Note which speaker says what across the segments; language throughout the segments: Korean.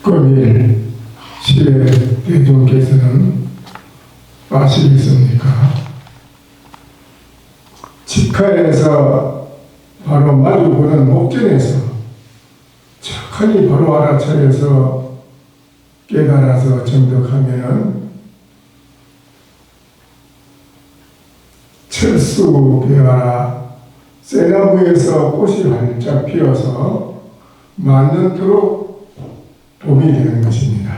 Speaker 1: 금일 시외 대중께서는 아시겠습니까? 직하에서 바로 마주보는 목전에서 착하니 바로 알아차려서 깨달아서 정덕하면은 철수 배화라 쇠나무에서 꽃이 활짝 피어서 만년토록 봄이 되는 것입니다.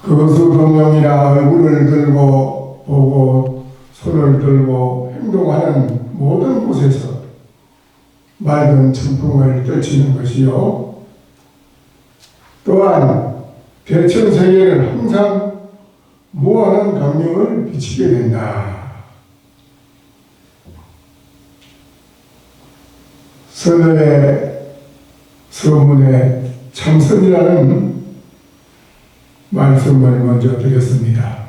Speaker 1: 거수동령이라 얼굴을 들고 보고 손을 들고 행동하는 모든 곳에서 맑은 천풍을 떨치는 것이요. 또한 대천세계는 항상 무한한 감명을 비치게 된다. 선어의 서문에 참선이라는 말씀을 먼저 드렸습니다.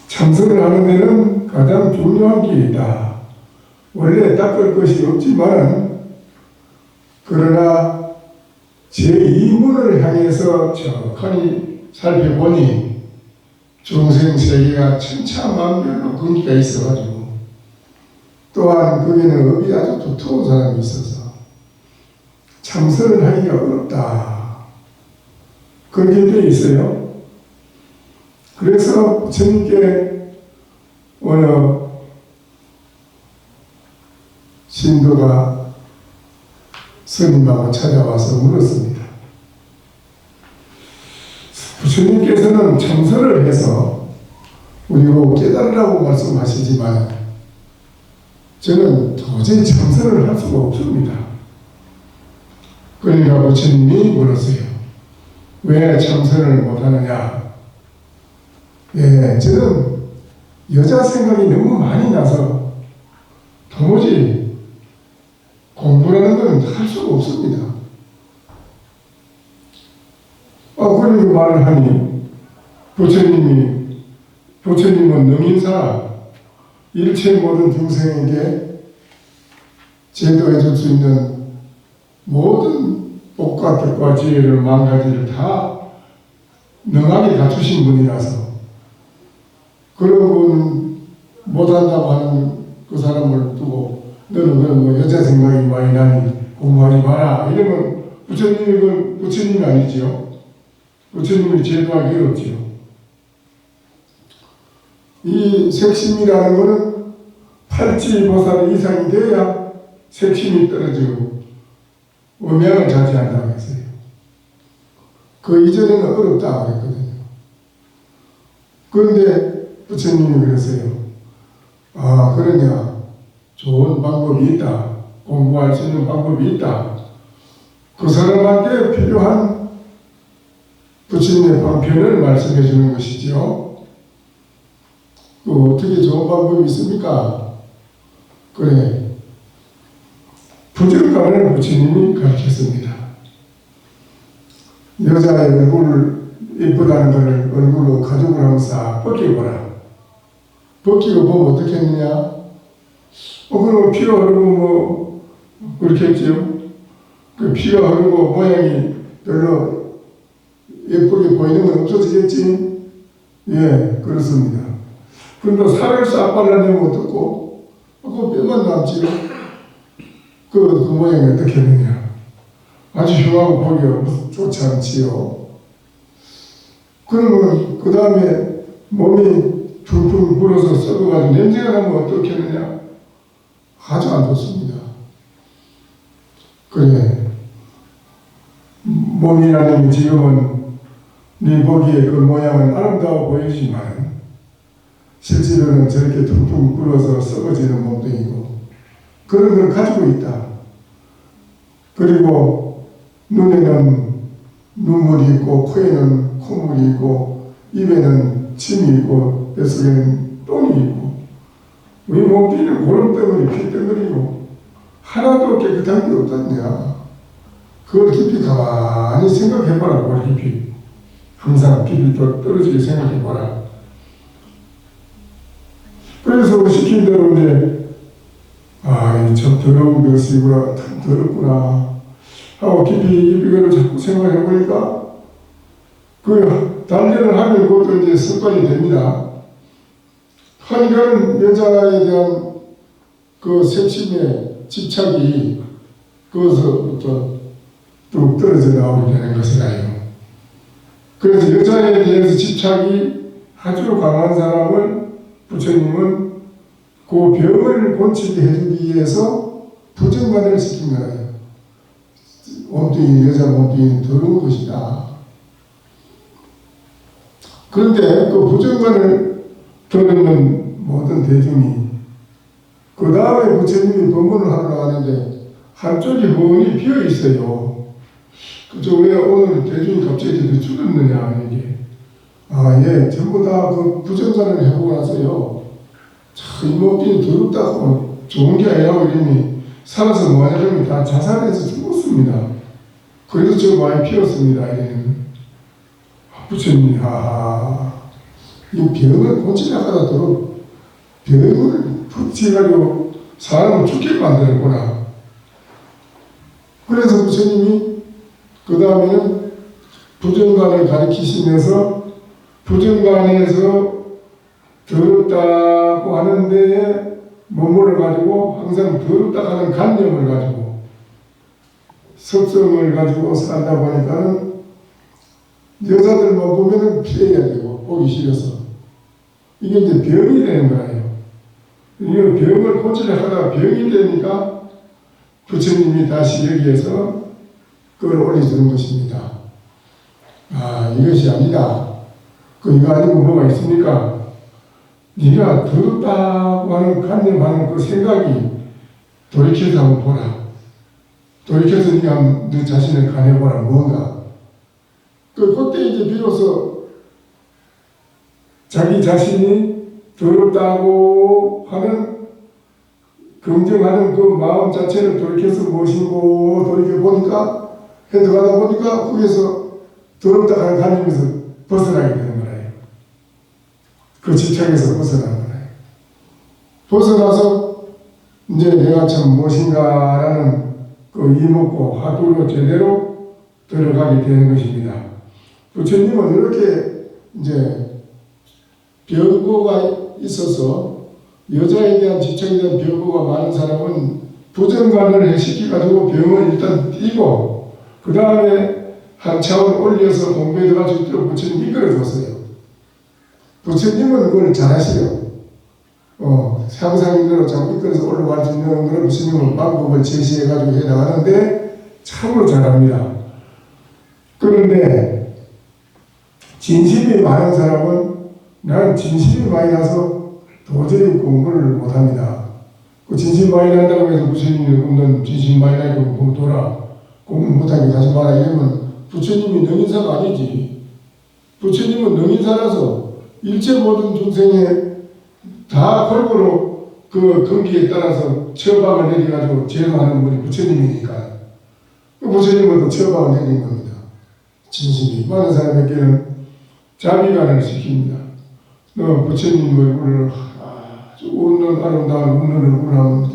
Speaker 1: 참선을 하는 데는 가장 중요한 게 있다. 원래 닦을 것이 없지만 그러나 제2문을 향해서 척하니 살펴보니 중생세계가 천차만별로 근기가 있어가지고 또한 거기는 업이 아주 두터운 사람이 있어서 참선을 하기가 어렵다. 그렇게 되어 있어요. 그래서 부처님께 어느 신도가 스님하고 찾아와서 물었습니다. 부처님께서는 참선을 해서 우리고 깨달으라고 말씀하시지만 저는 도저히 참선을 할 수가 없습니다. 그러니까 부처님이 물었어요. 왜 참선을 못하느냐? 예, 저는 여자 생각이 너무 많이 나서 도무지 공부라는 건 할 수가 없습니다. 그렇게 말을 하니 부처님은 능인사 일체 모든 중생에게 제도해 줄 수 있는 모든 복과 덕과 지혜를 만가지를 다 능하게 갖추신 분이라서 그런 분 못한다고 하는 그 사람을 두고 너는 뭐 여자 생각이 많이 나니 공부하지 마라 이러면 부처님이 아니지요. 부처님이 제도하기 어렵지요. 이 색심이라는 것은 팔찌보살 이상이 돼야 색심이 떨어지고 음양을 자제한다고 했어요. 그 이전에는 어렵다 그랬거든요. 그런데 부처님이 그랬어요. 그러냐. 좋은 방법이 있다. 공부할 수 있는 방법이 있다. 그 사람한테 필요한 부처님의 방편을 말씀해 주는 것이지요. 어떻게 좋은 방법이 있습니까? 그래. 부정관을 부처님이 가르쳤습니다. 여자의 얼굴을 예쁘다는 것을 얼굴로 가죽을 한번 싹 벗겨보라. 벗기고 보면 어떻게 했느냐? 그러면 피가 흐르고 뭐 그렇겠지요. 그 피가 흐르고 모양이 별로 예쁘게 보이는 건 없어지겠지? 예, 그렇습니다. 그런데 살을 싹 발라내면 어떻고, 그 뼈만 남지요. 그 모양이 어떻게 되느냐. 아주 흉하고 보기가 좋지 않지요. 그러면 그 다음에 몸이 퉁퉁 불어서 썩어가지고 냄새가 나면 어떻게 하느냐. 아주 안 좋습니다. 그래. 몸이라는 게 지금은 네 보기에 그 모양은 아름다워 보이지만 실제로는 저렇게 퉁퉁 불어서 썩어지는 몸뚱이고 그런 걸 가지고 있다. 그리고 눈에는 눈물이 있고 코에는 콧물이 있고 입에는 침이 있고 뱃속에는 똥이 있고 우리 몸뚱이는 고름덩어리 피덩어리고 하나도 깨끗한 게 없다냐. 그걸 깊이 가만히 생각해봐라. 그걸 깊이 항상 깊이 떨어지게 생각해봐라. 그래서 시킨 대로 이제 이 참 더러운 것이구나, 참 더럽구나. 하고 깊이 그걸 자꾸 생각해 보니까 그 단련을 하면 그것도 이제 습관이 됩니다. 하니까는 여자에 대한 그 색심의 집착이 거기서부터 뚝 떨어져 나오게 되는 것이라요. 그래서 여자에 대해서 집착이 아주 강한 사람을 부처님은 그 병을 고치게 해주기 위해서 부정관을 시킨 거예요. 몸뚱이, 여자 몸뚱이는 더러운 것이다. 그런데 그 부정관을 들었는 모든 대중이 그 다음에 부처님이 법문을 하러 나가는데 한쪽이 훤히 비어 있어요. 그저 왜 오늘 대중이 갑자기 줄었느냐 이게. 예, 전부 다 그 부정관을 해보고 나서요. 참, 이 몸뚱이 더럽다고 좋은 게 아니라고 이름이 살아서 뭐하냐면 다 자살해서 죽었습니다. 그래서 저 많이 피었습니다. 이래는. 부처님이, 이 병을 고치려 하다도록 병을 붙여가지고 사람을 죽게 만드는구나. 그래서 부처님이 그 다음에는 부정관을 가리키시면서 부정관에서 더럽다고 하는 데에 머물러 가지고 항상 더럽다 하는 관념을 가지고 섭성을 가지고 살다 보니까는 여자들만 보면은 피해야 되고 보기 싫어서 이게 이제 병이 되는 거예요. 이 병을 고치려 하다가 병이 되니까 부처님이 다시 여기에서 그걸 올려주는 것입니다. 이것이 아니다. 이거 아니고 뭐가 있습니까? 네가 더럽다고 하는 관념하는 그 생각이 돌이켜서 한번 보라. 돌이켜서 네가 너 자신을 가려보라. 뭔가. 그때 이제 비로소 자기 자신이 더럽다고 하는 긍정하는 그 마음 자체를 돌이켜서 모시고 돌이켜보니까 해석하다 보니까 거기에서 더럽다 하는 관념에서 벗어나게 되는 거예요. 그 집착에서 벗어나는 거예요. 벗어나서 이제 내가 참 무엇인가라는 그 이목고 화두로 제대로 들어가게 되는 것입니다. 부처님은 이렇게 이제 병고가 있어서 여자에 대한 집착에 대한 병고가 많은 사람은 부정관을 해시켜가지고 병을 일단 띄고 그 다음에 한 차원 올려서 공부에 들어갈 수 있도록 부처님이 이끌어줬어요. 부처님은 그걸 잘하시요. 상상인대로 자꾸 이끌어서 올라갈 수 있는 그런 부처님은 방법을 제시해가지고 해나가는데 참으로 잘합니다. 그런데 진심이 많은 사람은 나는 진심이 많이 나서 도저히 공부를 못합니다. 그 진심 많이 난다고 해서 부처님이 넌 진심 많이 나니까 공부하라. 공부 못하게 가지 마라 이러면 부처님이 능인사가 아니지. 부처님은 능인사라서 일체 모든 중생에 다 골고루 그 근기에 따라서 처방을 내려가지고 제어하는 분이 부처님이니까 그 부처님은 또 처방을 내린 겁니다. 진심이 많은 사람에게는 자비간을 시킵니다. 너 부처님 얼굴을 아주 웃는 아름다운 웃는 얼굴을 한번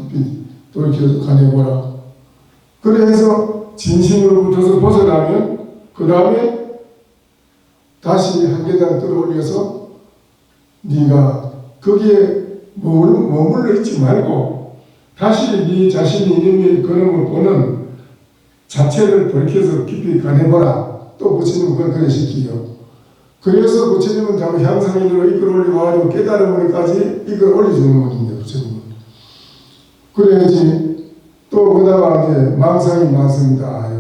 Speaker 1: 돌이켜서 가내보라. 그래서 진심으로부터서 벗어나면 그 다음에 다시 한 계단 끌어올려서 네가 거기에 머물러 있지 말고 다시 네 자신이 이름이 그런 걸 보는 자체를 돌이켜서 깊이 가내보라. 또 부처님은 그걸 그래 시키죠. 그래서 부처님은 자꾸 향상인으로 이끌어올리고 깨달음으로까지 이걸 올려주는 분입니다. 부처님은. 그래야지 또 그다가 이제 망상이 많습니다.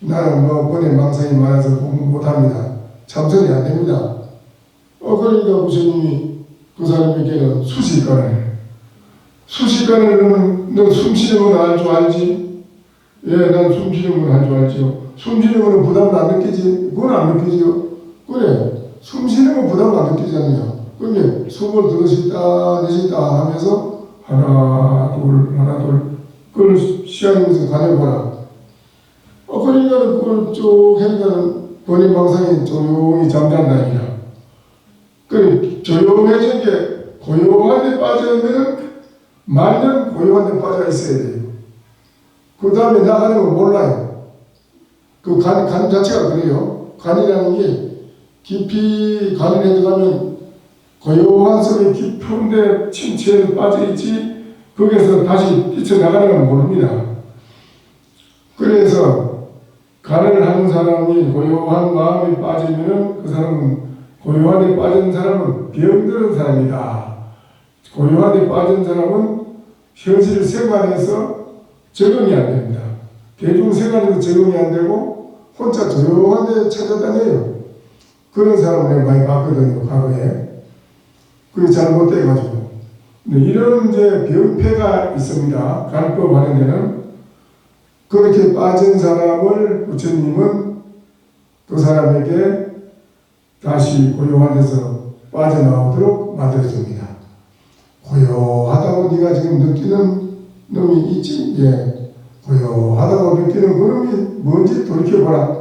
Speaker 1: 나는 번에 망상이 많아서 공부 못합니다. 참선이 안 됩니다. 그러니까 부처님이 그 사람에게는 수식관을 너 숨쉬는 건 알 줄 알지? 예, 난 숨쉬는 건 알 줄 알죠. 숨쉬는 거는 부담을 안 느끼지? 그건 안 느끼죠. 그래, 숨쉬는 건 부담을 안 느끼잖아요. 근데 숨을 들으셨다 내쉬다 하면서 하나 둘 그걸 시간이면서 가려보라. 그러니까 그걸 쭉 하니까는 번외 망상이 조용히 잠잔다니까. 그 조용해진 게 고요한 데 빠져있으면 만년 고요한 데 빠져 있어야 돼요. 그 다음에 나가는 걸 몰라요. 그 간 자체가 그래요. 간이라는 게 깊이 간을 해들어가면 고요한 속에 깊은데 침체에 빠져있지 거기에서 다시 뛰쳐나가는 건 모릅니다. 그래서 간을 하는 사람이 고요한 마음에 빠지면 그 사람은 고요한 데 빠진 사람은 병들은 사람이다. 고요한 데 빠진 사람은 현실 생활에서 적응이 안 됩니다. 대중생활에서 적응이 안 되고 혼자 조용한 데 찾아다녀요. 그런 사람을 내가 많이 봤거든요, 과거에. 그게 잘못돼가지고. 이런 이제 병폐가 있습니다. 간법 하는 데는. 그렇게 빠진 사람을 부처님은 그 사람에게 다시 고요한 데서 빠져나오도록 만들어줍니다. 고요하다고 네가 지금 느끼는 놈이 있지? 예. 고요하다고 느끼는 그 놈이 뭔지 돌이켜보라.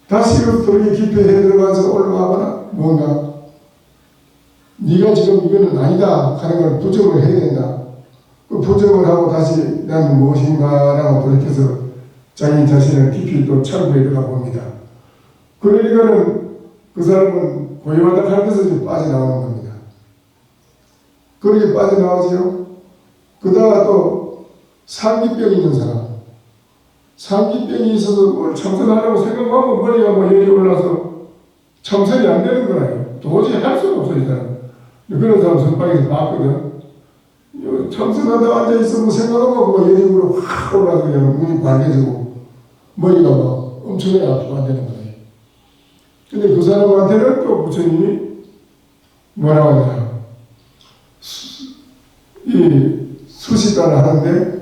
Speaker 1: 다시 그렇게 깊이 들어가서 올라가거나 뭔가 네가 지금 이거는 아니다 하는 걸 부정을 해야 된다. 그 부정을 하고 다시 나는 무엇인가라고 돌이켜서 자기 자신을 깊이 또 참고해 들어가 봅니다. 그러니까는 그 사람은 고요하다 하는 데서 빠져나오는 겁니다. 그렇게 빠져나오지요. 그다가 또 상기병이 있는 사람. 상기병이 있어서 뭘 참선하려고 생각하면 머리가 뭐 열이 올라서 참선이 안 되는 거라요. 도저히 할 수가 없어요, 이 사람. 그런 사람 선방에서 봤거든. 참선하다 앉아있으면 생각하면 뭐 열이 확 올라서 그냥 눈이 밝아지고 머리가 막 엄청나게 아프고 안 되는 거예요. 근데 그 사람한테는 또 부처님이 뭐라고 하냐. 이 수시단을 하는데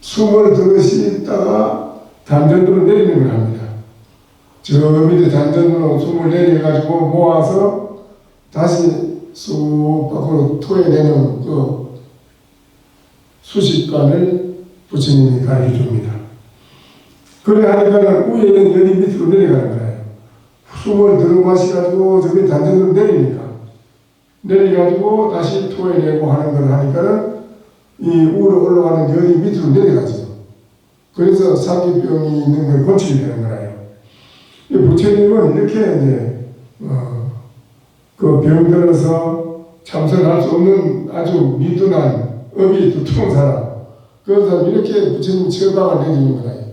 Speaker 1: 숨을 들으시다가 단전으로 내리는 걸 합니다. 저 밑에 단전으로 숨을 내려가지고 모아서 다시 쑥 밖으로 토해내는 그 수식관을 부처님이 가르쳐 줍니다. 그래 하니까는 위에 있는 열이 밑으로 내려가는 거예요. 숨을 들어 마셔가지고 저기 단전으로 내리니까. 내려가지고 다시 토해내고 하는 걸 하니까는 이 위로 올라가는 열이 밑으로 내려가죠. 그래서 상기병이 있는 걸 고치게 되는 거예요. 부처님은 이렇게 이제 그 병들어서 참선할 수 없는 아주 미둔한 업이 두터운 사람, 그런 사람 이렇게 부처님 처방을 내주는 거예요.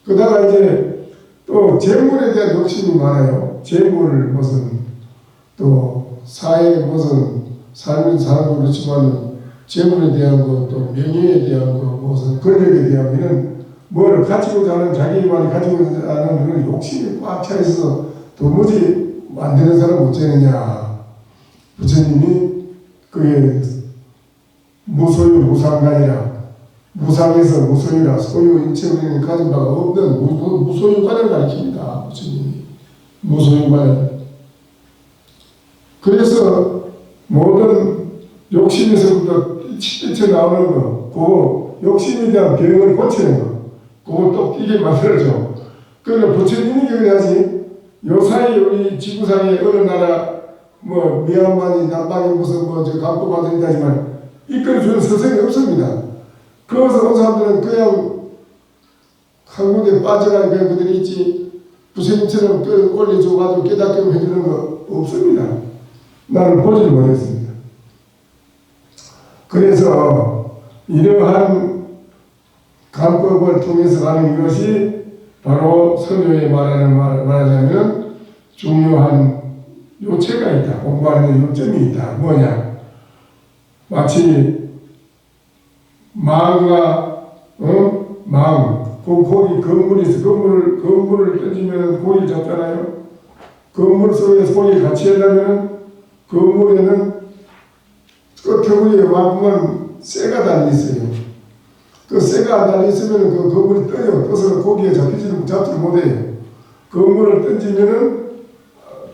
Speaker 1: 그러다가 이제 또 재물에 대한 욕심이 많아요. 재물 무슨 또 사회 무슨 삶은 사람도 그렇지만 재물에 대한 것, 또 명예에 대한 것, 무슨 권력에 대한 이런 뭐를 가지고자 하는 자기만이 가지고자 하는 그런 욕심이 꽉 차 있어서 도무지 안 되는 사람 어쩌느냐. 부처님이 그게 무소유 무상관이라, 무상에서 무소유라, 소유 인체 우리는 가진 바가 없는 무소유관을 가르칩니다. 부처님이 무소유관을. 그래서 모든 욕심에서부터 뛰쳐나오는 거, 그 욕심에 대한 병을 고치는 거, 그걸 또 뛰게 만들어줘. 그러나 부처님이 그래야지. 요사이 우리 지구상에 어느 나라 뭐 미얀마니 남방이 무슨 뭐저 감독관들이 하지만 이끌어주는 스승이 없습니다. 그래서 온 사람들은 그냥 한 군데 빠져라 그런 것들이 있지 부처님처럼 끌어올려줘가지고 깨닫게 해주는 거 없습니다. 나는 보지를 못했습니다. 그래서 이러한 간법을 통해서 가는 것이 바로 선조에 말하자면 중요한 요체가 있다. 공부하는 요점이 있다. 뭐냐? 마치 망과 망, 거기 건물이 있어. 건물을 던지면 고기를 잡잖아요. 건물 속에서 고기를 같이 하려면 건물에는 끝에 위에 왕궁은 쇠가 달려있어요. 그 쇠가 안 달려있으면 그 건물이 떠요. 떠서 고기에 잡지 못해요. 건물을 던지면은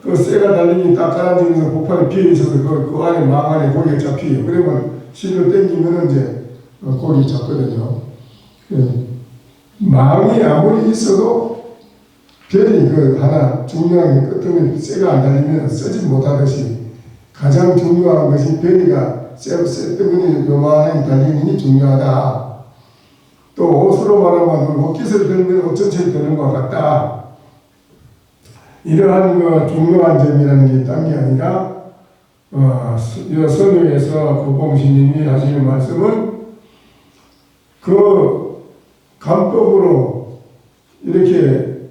Speaker 1: 그 쇠가 달린 딱 깔아지면서 폭발이 비어있어서 그 안에 망 안에 고기가 잡혀요. 그러면 실로 땡기면 이제 고기 잡거든요. 망이 아무리 있어도 별이 그 하나 중요한 게 끝에 쇠가 안 달리면 쓰지 못하듯이 가장 중요한 것이 별이가 쇠 때문에 요만하게 달리는 게 중요하다. 또 옷으로 말하면 옷깃을 들면 옷 전체를 드는 것 같다. 이러한 그 중요한 점이라는 게 딴 게 아니라 선유에서 고봉신님이 하시는 말씀은 그 간법으로 이렇게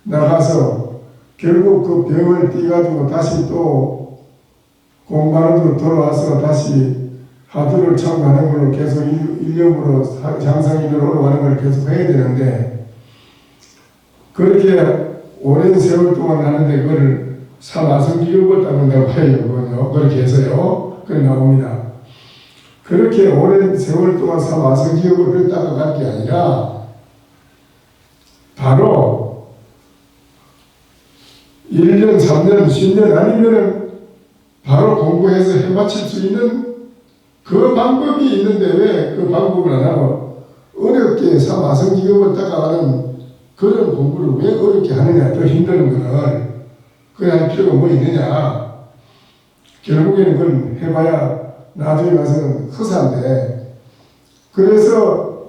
Speaker 1: 나가서 결국 그 병을 띠가지고 다시 또 공부하는 데로 돌아와서 다시 하두를 참고하는 걸로 계속 일념으로 향상인으로 올라가는 걸 계속 해야 되는데 그렇게 오랜 세월 동안 하는데 그걸 사마성기급을 따른다고 해요. 그렇게 해서요. 그래 나옵니다. 그렇게 오랜 세월 동안 사마성기급을 따라갈 게 아니라 바로 1년, 3년, 10년 아니면은 바로 공부해서 해마칠 수 있는 그 방법이 있는데 왜 그 방법을 안 하고 어렵게 사마성기급을 따라가는 그런 공부를 왜 어렵게 하느냐, 더 힘드는 거는 그래 할 필요가 뭐 있느냐. 결국에는 그걸 해봐야 나중에 가서는 허사인데 그래서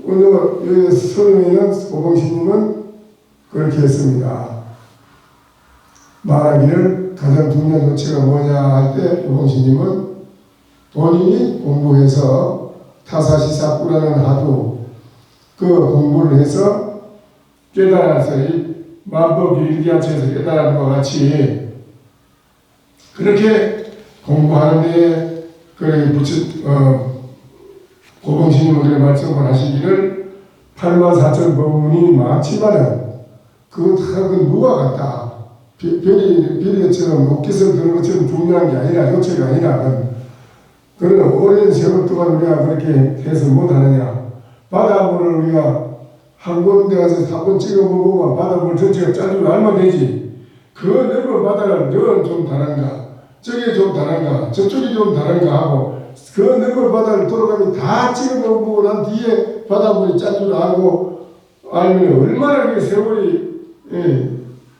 Speaker 1: 오늘 선우에는 고봉신님은 그렇게 했습니다. 말하기를 가장 중요한 조치가 뭐냐 할 때 고봉신님은 본인이 공부해서 타사시사꾸라는 하도 그 공부를 해서 깨달아서 이 만법 일기하체에서 깨달은 것 같이 그렇게 공부하는데 그래 고봉신님은 그래 말씀을 하시기를 84,000 법문이 많지만은 그거 다 그 무와 같다. 별이처럼 옷깃을 드는 것처럼 중요한 게 아니라 조체가 아니라 그런 오랜 세월 동안 우리가 그렇게 해서 못하느냐. 바닷물을 우리가 한 군데 가서 한 번 찍어보고 바닷물 전체가 짜주고 알면 되지. 그 넓은 바다를 너는 좀 다른가, 저게 좀 다른가, 저쪽이 좀 다른가 하고 그 넓은 바다를 돌아가면 다 찍어보고 난 뒤에 바닷물이 짠 줄 알고 알면 얼마나 그 세월이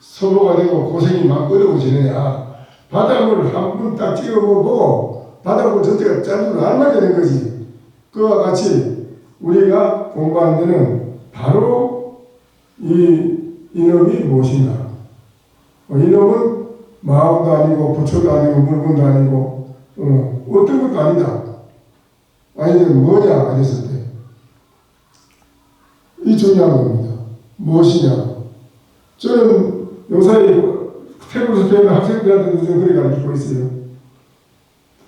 Speaker 1: 소모가 되고 고생이 막 어려워지느냐. 바닷물을 한 번 딱 찍어보고 바닷물 전체가 짠 줄 알면 되는 거지. 그와 같이 우리가 공부하는 데는 바로 이놈이 무엇인가. 이놈은 마음도 아니고 부처도 아니고 물건도 아니고 어떤 것도 아니다. 아니 뭐냐 그랬을 때 이 중요한 겁니다. 무엇이냐. 저는 요사이 태국에서 배우는 학생들한테도 그렇게 가르치고 있어요.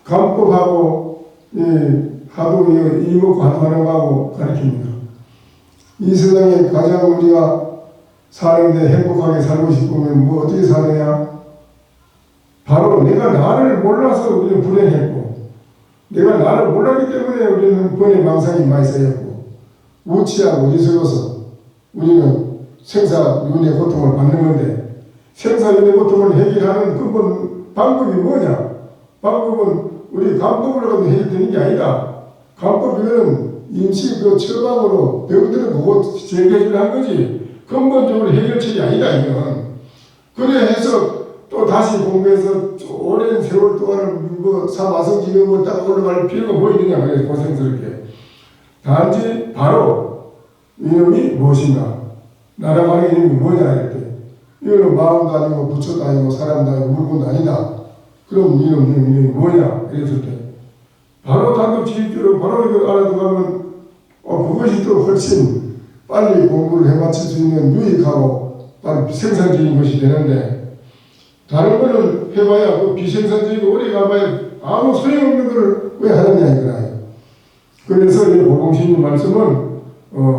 Speaker 1: 감법하고 하도 이먹고 하도하는 거하고 가르칩니다. 이 세상에 가장 우리가 사는데 행복하게 살고 싶으면 뭐 어떻게 사느냐? 바로 내가 나를 몰라서 우리는 불행했고 내가 나를 몰랐기 때문에 우리는 번외망상이 많이 쌓였고 우치하고 어리석어서 우리는 생사윤회 고통을 받는 건데 생사윤회 고통을 해결하는 근본 방법이 뭐냐? 방법은 우리 감법으로 가도 해결되는 게 아니다. 감법이면 임시 그 처방으로 병들은 그거 제거해주는 거지 근본적으로 해결책이 아니다 이건. 그래 해서 또 다시 공부해서 오랜 세월 동안 뭐 사마성지경을 딱 올라갈 필요가 뭐 있느냐 그래 고생스럽게. 단지 바로 이놈이 무엇인가. 나라 말의 이름이 뭐냐 할 때 이거는 마음도 아니고 부처도 아니고 사람도 아니고 물건도 아니다. 그럼 이놈이 뭐냐 이랬을 때 바로 단도직입적으로 바로 이걸 알아두면 그것이 또 훨씬 빨리 공부를 해마칠 수 있는 유익하고 빨리 생산적인 것이 되는데 다른 거는 해봐야 그 비생산적이고 오래 가봐야 아무 소용없는 걸 왜 하느냐 이거라. 그래서 이 고봉신님 말씀은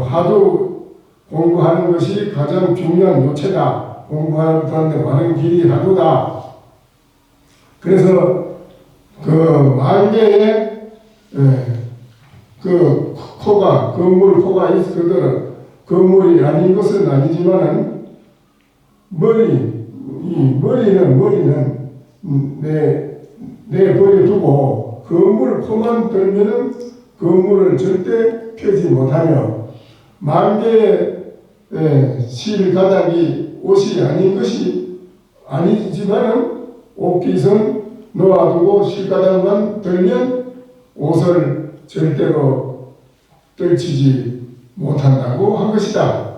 Speaker 1: 하도 공부하는 것이 가장 중요한 요체다. 공부하는데 많은 길이 하도다. 그래서 그 만개에 그 코가 건물 코가 있거든. 건물이 아닌 것은 아니지만은 머리는 내버려 두고 건물 코만 들면은 건물을 절대 펴지 못하며 만개의 실 가닥이 옷이 아닌 것이 아니지만은 옷깃은 놓아두고 실가닥만 들면 옷을 절대로 떨치지 못한다고 한 것이다.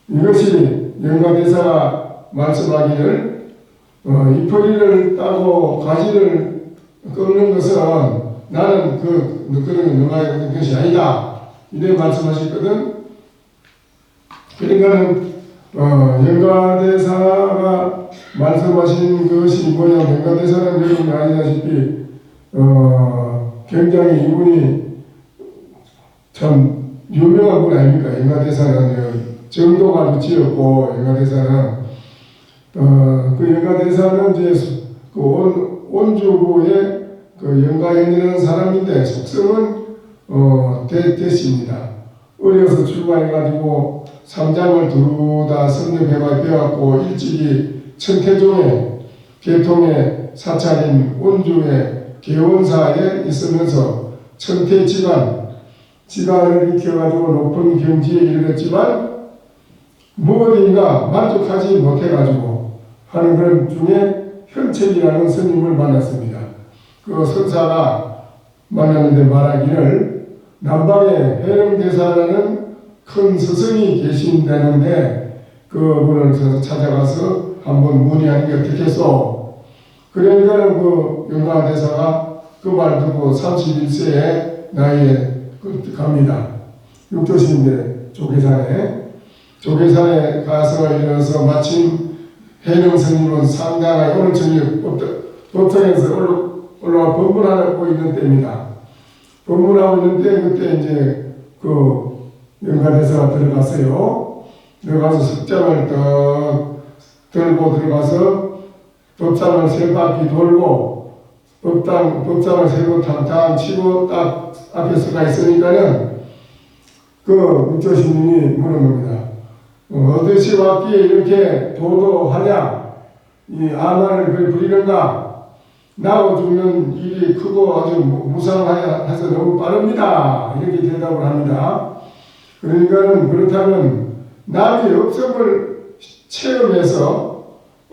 Speaker 1: 이것이 영가대사가 말씀하기를 이포리를 따고 가지를 꺾는 것은 나는 그런 너가 얻은 것이 아니다. 이래 말씀하셨거든. 그러니까는 영가대사가 말씀하신 것이 뭐냐, 영가대사는 여러분이 아시다시피 굉장히 이분이 참 유명한 분 아닙니까? 영가대사는 정도가 지었고, 영가대사는 그 영가대사는 이제 그 온주부의 그 영가현이라는 사람인데 속성은 대씨입니다. 어려서 출가해가지고 삼장을 두루 다 섭렵해가 배웠고 일찍이 천태종의 계통의 사찰인 온주의 개원사에 있으면서 천태지간을 익혀가지고 높은 경지에 이르렀지만 무엇인가 만족하지 못해가지고 하는 그런 중에 현책이라는 스님을 만났습니다. 그 선사가 만났는데 말하기를 남방에 해령대사라는 큰 스승이 계신다는데 그분을 찾아가서 한번 문의하는 게 어떻겠소? 그러니까는 그 영가대사가 그 말 듣고 31세의 나이에 갑니다. 육조신인데 조계산에 가서 이르러서 마침 해령 스님은 상당히 오늘 저녁 법정에서 올라와 법문하고 있는 때입니다. 법문하고 있는데 그때 이제 그 영가대사가 들어갔어요. 들어가서 석장을 딱 들고 들어가서 법상을 세 바퀴 돌고 법상을 세고 탕탕 치고 딱 앞에 서가 있으니까는 그 육조신님이 물은 겁니다. 어떠시 왔기에 이렇게 도도하냐? 이 아만을 그리 부리는가? 나고 죽는 일이 크고 아주 무상해서 너무 빠릅니다. 이렇게 대답을 합니다. 그러니까는 그렇다면 남이 업성을 체험해서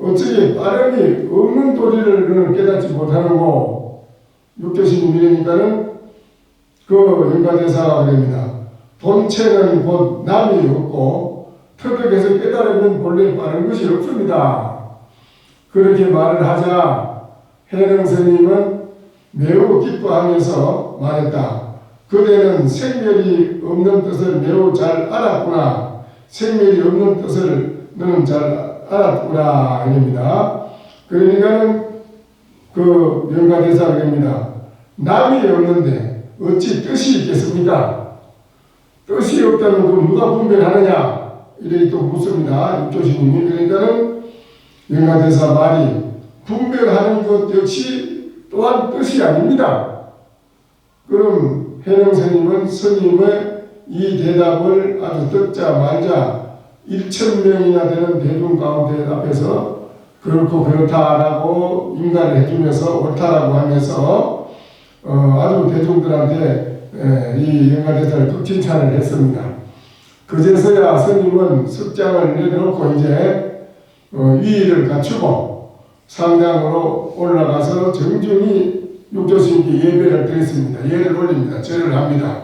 Speaker 1: 어찌 빠름이 없는 도리를 깨닫지 못하는고 육조신이 이러니까는 그 영가대사가 그럽니다. 본체는 곧 남이 없고 터득해서 깨달으면 본래 빠른 것이 없습니다. 그렇게 말을 하자 해령 스님은 매우 기뻐하면서 말했다. 그대는 생멸이 없는 뜻을 매우 잘 알았구나. 생멸이 없는 뜻을 너는 잘 알았구나. 이럽니다. 그러니까는 그 영가대사가 그럽니다. 남이 없는데 어찌 뜻이 있겠습니까? 뜻이 없다면 그 누가 분별하느냐? 이렇게 또 묻습니다. 육조신님이. 그러니까는 영가대사 말이 분별하는 것 역시 또한 뜻이 아닙니다. 그럼 해령 스님은 이 대답을 아주 듣자 말자 1,000명이나 되는 대중 가운데 앞에서 그렇고 그렇다라고 인가를 해주면서 옳다라고 하면서 아주 대중들한테 이 영가대사를 극칭찬을 했습니다. 그제서야 스님은 석장을 내려놓고 이제 위의를 갖추고 상당으로 올라가서 정중히 육조스님께 예배를 드렸습니다. 예를 올립니다. 절을 합니다.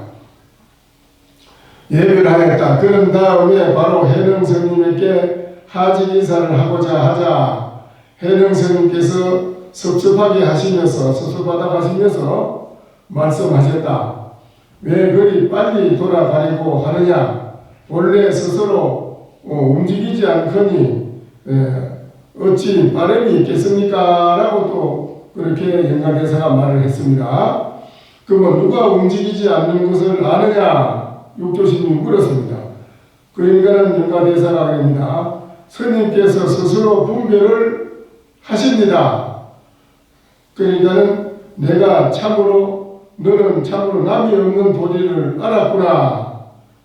Speaker 1: 예배를 하였다. 그런 다음에 바로 해령 스님에게 하직 인사를 하고자 하자 해령 스님께서 섭섭하게 하시면서 섭섭하다고 하시면서 말씀하셨다. 왜 그리 빨리 돌아가려고 하느냐? 원래 스스로 움직이지 않거니 어찌 바람이 있겠습니까? 라고 또 그렇게 영가대사가 말을 했습니다. 그러면 누가 움직이지 않는 것을 아느냐? 육조신님이 물었습니다. 그러니까는 영가대사가 그럽니다. 스님께서 스스로 분별을 하십니다. 그러니까는 내가 너는 참으로 남이 없는 도리를 알았구나.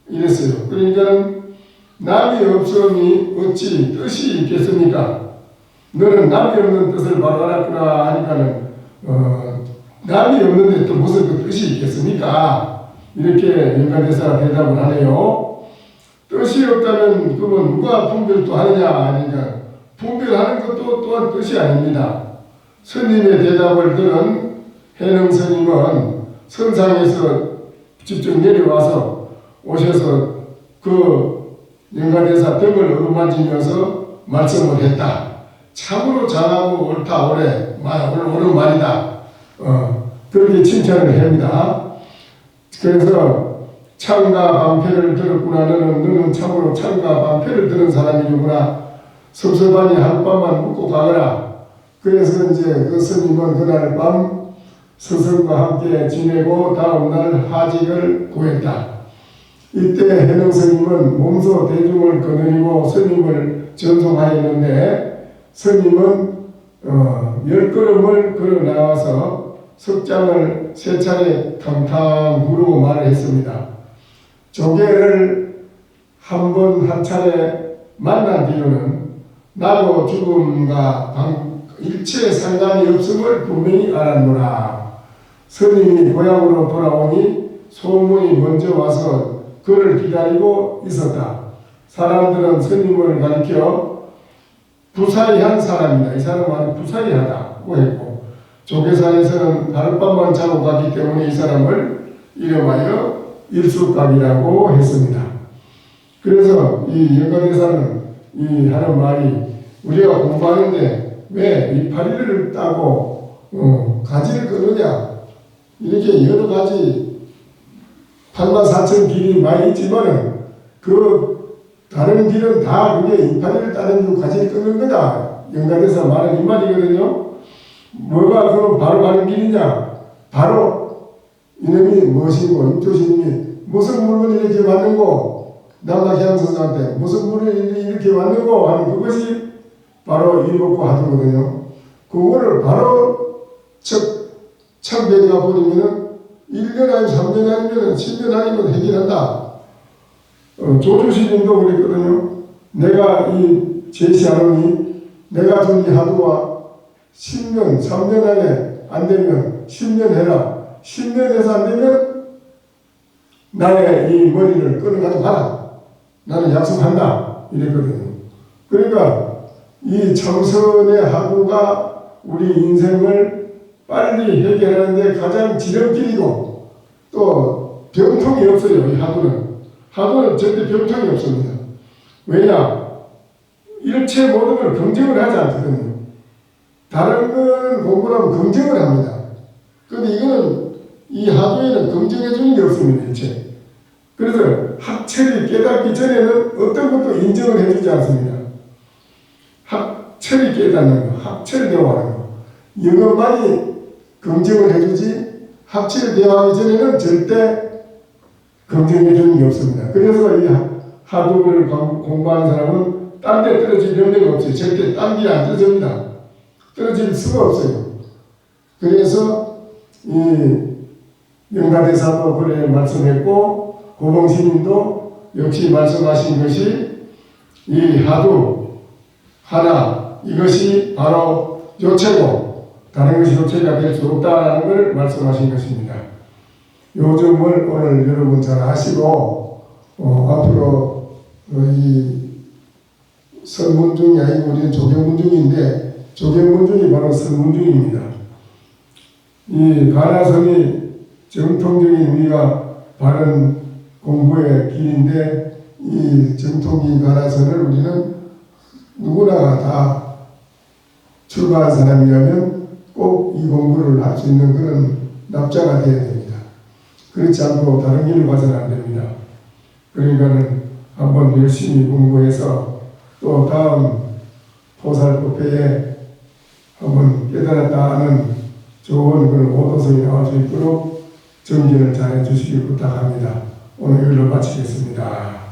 Speaker 1: 이랬어요. 그러니까는 남이 없으니 어찌 뜻이 있겠습니까? 너는 남이 없는 뜻을 바로 알았구나 하니까는 남이 없는데 또 무슨 그 뜻이 있겠습니까? 이렇게 영가대사가 대답을 하네요. 뜻이 없다면 그러면 누가 분별도 하느냐 하니까 분별하는 것도 또한 뜻이 아닙니다. 스님의 대답을 들은 해령 스님은 선상에서 직접 내려와서 오셔서 그 영가대사 등을 어루만지면서 말씀을 했다. 참으로 잘하고 옳다, 옳은 말이다. 그렇게 칭찬을 합니다. 그래서 창과 방패를 들었구나. 너는 참으로 창과 방패를 들은 사람이구나. 섭섭하니 하룻밤만 묵고 가거라. 그래서 이제 그 스님은 그날 밤 스승과 함께 지내고 다음날 하직을 구했다. 이때 해능 스님은 몸소 대중을 거느리고 스님을 전송하였는데 스님은 10걸음을 걸어 나와서 석장을 3차례 탕탕 구르고 말을 했습니다. 조계를 한 번 한 차례 만난 뒤로는 나도 죽음과 일체 상관이 없음을 분명히 알았노라. 스님이 고향으로 돌아오니 소문이 먼저 와서 그를 기다리고 있었다. 사람들은 스님을 가리켜 부사이한 사람이다. 이 사람은 아주 부사이하다고 했고, 조계산에서는 하룻밤만 자고 갔기 때문에 이 사람을 이름하여 일숙각이라고 했습니다. 그래서 이 영가대사는 이 하는 말이 우리가 공부하는데 왜 이파리를 따고 가지를 끊느냐, 이렇게 여러 가지 84,000 길이 많이 있지만 그 다른 길은 다 그게 이파리를 따는 가지를 끊는 거다. 영가대사 말은 이 말이거든요. 뭐가 그럼 바로 가는 길이냐? 바로 이놈이 무엇이고 입조심이 무슨 물건을 이렇게 왔는고, 남락향 선생한테 무슨 물건을 이렇게 왔는고 하는 그것이 바로 일법고 하도거든요. 그거를 바로 척배가 버리면은 1년 아니면 3년 아니면 10년 아니면 해결한다. 조주시님도 그랬거든요. 내가 이 제시하노니 내가 준 이 하도와 10년, 3년 안에 안 되면 10년 해라. 10년 해서 안 되면 나의 이 머리를 끊어가지고 가라. 나는 약속한다. 이랬거든요. 그러니까 이 참선의 하도가 우리 인생을 빨리 해결하는 데 가장 지름길이고 또 병통이 없어요. 이 하도는 절대 병통이 없습니다. 왜냐? 일체 모든 걸 긍정을 하지 않거든요. 다른 건 공부를 하면 긍정을 합니다. 그런데 이거는 이 하도에는 긍정해 주는 게 없습니다. 일체. 그래서 학철이 깨닫기 전에는 어떤 것도 인정을 해주지 않습니다. 학철이 깨닫는 거, 학철 대화하는 거, 이것만이 긍정을 해주지 학철 대화하기 전에는 절대 긍정해 주는 게 없습니다. 그래서 이 하도를 공부하는 사람은 딴 데 떨어질 염려가 없어요. 절대 딴 데 안 떨어집니다. 떨어질 수가 없어요. 그래서 이 영가대사도 그래 말씀했고 고봉스님도 역시 말씀하신 것이 이 하도 하나 이것이 바로 요체고 다른 것이 요체가 될 수 없다는 걸 말씀하신 것입니다. 요점을 오늘 여러분 잘 아시고 앞으로 이 선문중이 아니고 우리는 조경문중인데 조경문중이 바로 선문중입니다. 이 가나선이 정통적인 우리가 바른 공부의 길인데 이 정통적인 가나선을 우리는 누구나 다 출가한 사람이라면 꼭 이 공부를 할 수 있는 그런 납자가 되어야 됩니다. 그렇지 않고 다른 길을 봐서는 안 됩니다. 그러니까는 한번 열심히 공부해서 또 다음 포살법회에 한번 깨달았다 하는 좋은 그런 오도성이 나올 수 있도록 정진을 잘해 주시기 부탁합니다. 오늘 이걸로 마치겠습니다.